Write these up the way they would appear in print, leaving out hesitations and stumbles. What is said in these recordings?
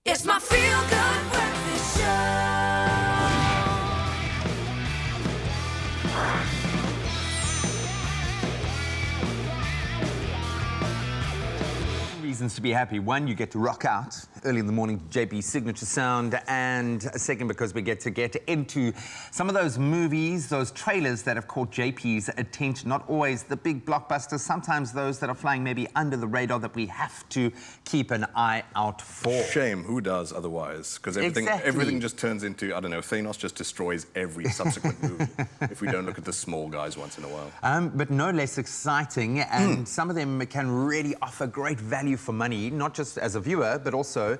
It's my feel-good breakfast show. Reasons to be happy. One, you get to rock out early in the morning, JB's signature sound, and second, because we get to get into some of those movies, those trailers that have caught JP's attention. Not always the big blockbusters, sometimes those that are flying maybe under the radar that we have to keep an eye out for. Shame, who does otherwise? Because everything just turns into, I don't know, Thanos just destroys every subsequent movie if we don't look at the small guys once in a while. But no less exciting, and some of them can really offer great value for money, not just as a viewer, but also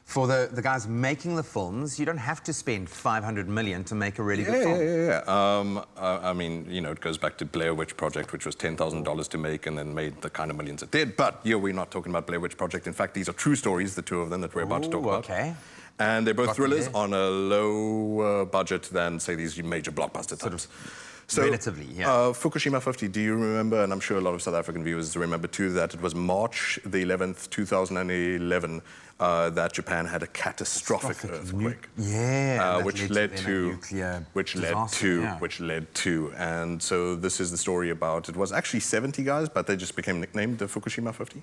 for the guys making the films. You don't have to spend 500 million to make a really good film. Yeah. I mean, you know, it goes back to Blair Witch Project, which was $10,000 to make and then made the kind of millions it did. But yeah, we're not talking about Blair Witch Project. In fact, these are true stories, the two of them that we're about to talk about. Okay. And they're both thrillers on a lower budget than, say, these major blockbuster types. So, relatively, yeah. Fukushima 50, do you remember, and I'm sure a lot of South African viewers remember too, that it was March the 11th, 2011, that Japan had a catastrophic earthquake. Which led to, and so this is the story about, it was actually 70 guys, but they just became nicknamed the Fukushima 50,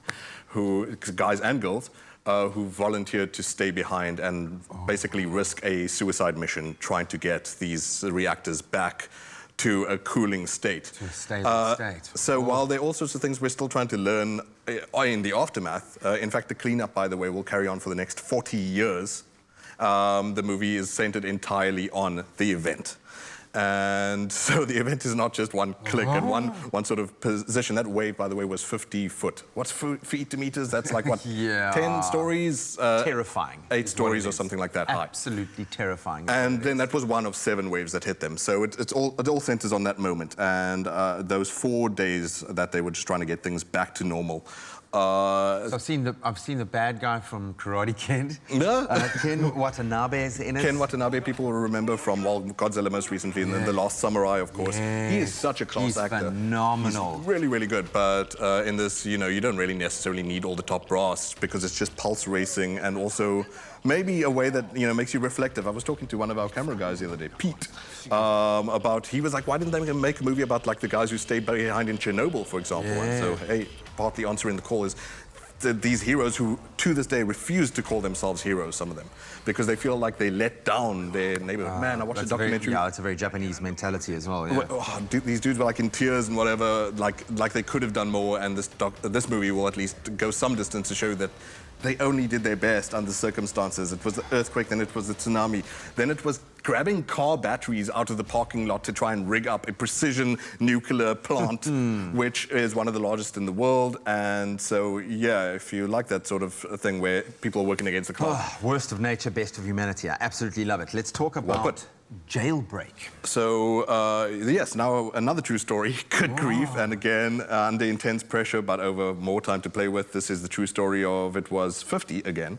guys and girls, who volunteered to stay behind and basically risk a suicide mission trying to get these reactors back to a cooling state. To a stable state. So while there are all sorts of things we're still trying to learn in the aftermath, in fact, the cleanup, by the way, will carry on for the next 40 years. The movie is centered entirely on the event. And so the event is not just one click and one sort of position. That wave, by the way, was 50 foot. What's feet to meters? That's like, what, 10 stories? Terrifying. 8 stories or something like that high. Absolutely terrifying. And then that was one of 7 waves that hit them. So it all centers on that moment. And those 4 days that they were just trying to get things back to normal. So I've seen the bad guy from Karate Kid. Ken Watanabe is in it. Ken Watanabe, people will remember from, well, Godzilla most recently, and then The Last Samurai, of course. He is such a class actor. He's phenomenal. He's really, really good. But in this, you know, you don't really necessarily need all the top brass because it's just pulse racing and also maybe a way that, you know, makes you reflective. I was talking to one of our camera guys the other day, Pete, about, he was like, why didn't they make a movie about, like, the guys who stayed behind in Chernobyl, for example? And so, hey, partly answering the call is these heroes who, to this day, refuse to call themselves heroes, some of them, because they feel like they let down their neighborhood. Man, I watched a documentary. It's a very Japanese mentality as well. These dudes were like in tears and whatever, like they could have done more, and this movie will at least go some distance to show that they only did their best under circumstances. It was the earthquake, then it was the tsunami, then it was grabbing car batteries out of the parking lot to try and rig up a precision nuclear plant, which is one of the largest in the world. And so, yeah, if you like that sort of thing where people are working against the clock. Worst of nature, best of humanity. I absolutely love it. Let's talk about Jailbreak. So, yes, now another true story, good grief, and again, under intense pressure, but over more time to play with. This is the true story of, it was 50 again,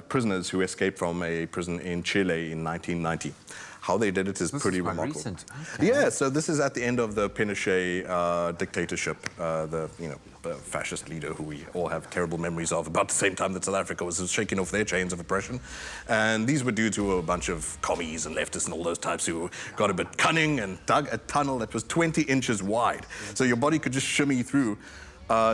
prisoners who escaped from a prison in Chile in 1990. How they did it is pretty remarkable. Recent. Okay. Yeah, so this is at the end of the Pinochet dictatorship, the fascist leader who we all have terrible memories of, about the same time that South Africa was shaking off their chains of oppression. And these were dudes who were a bunch of commies and leftists and all those types who got a bit cunning and dug a tunnel that was 20 inches wide. So your body could just shimmy through.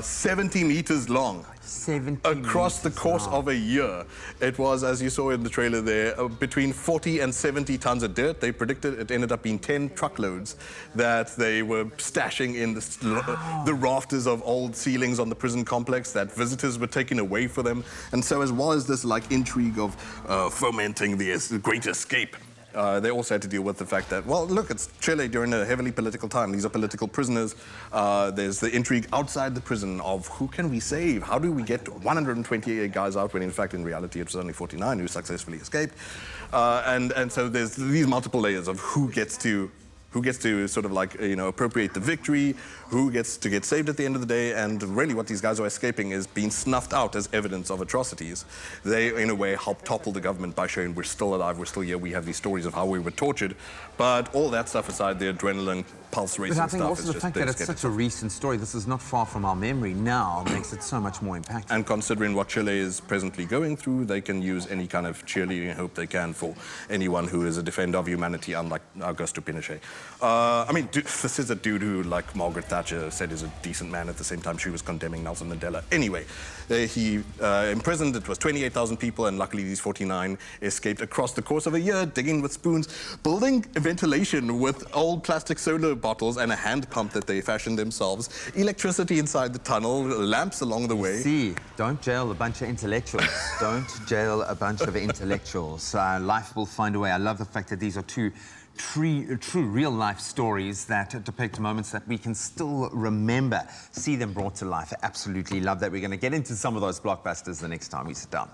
70 meters long. 70 across the course of a year. It was, as you saw in the trailer there, between 40 and 70 tons of dirt. They predicted it ended up being 10 truckloads that they were stashing in the rafters of old ceilings on the prison complex that visitors were taking away for them. And so, as well as this like intrigue of fomenting the great escape, they also had to deal with the fact that, well, look, it's Chile during a heavily political time. These are political prisoners. There's the intrigue outside the prison of who can we save? How do we get 128 guys out when, in fact, in reality, it was only 49 who successfully escaped? And so there's these multiple layers of who gets to sort of like, you know, appropriate the victory, who gets to get saved at the end of the day, and really what these guys are escaping is being snuffed out as evidence of atrocities. They, in a way, help topple the government by showing we're still alive, we're still here, we have these stories of how we were tortured. But all that stuff aside, the adrenaline, pulse racing But I stuff. think also It's the just fact they that just it's get such a recent story, this is not far from our memory now, makes it so much more impactful. And considering what Chile is presently going through, they can use any kind of cheerleading hope they can for anyone who is a defender of humanity, unlike Augusto Pinochet. I mean, this is a dude who, like Margaret Thatcher, said is a decent man at the same time she was condemning Nelson Mandela. Anyway, he imprisoned, it was 28,000 people, and luckily these 49 escaped across the course of a year, digging with spoons, building ventilation with old plastic soda bottles and a hand pump that they fashioned themselves, electricity inside the tunnel, lamps along the way. See, don't jail a bunch of intellectuals. Don't jail a bunch of intellectuals. Life will find a way. I love the fact that these are two true real-life stories that depict moments that we can still remember, see them brought to life. I absolutely love that. We're going to get into some of those blockbusters the next time we sit down.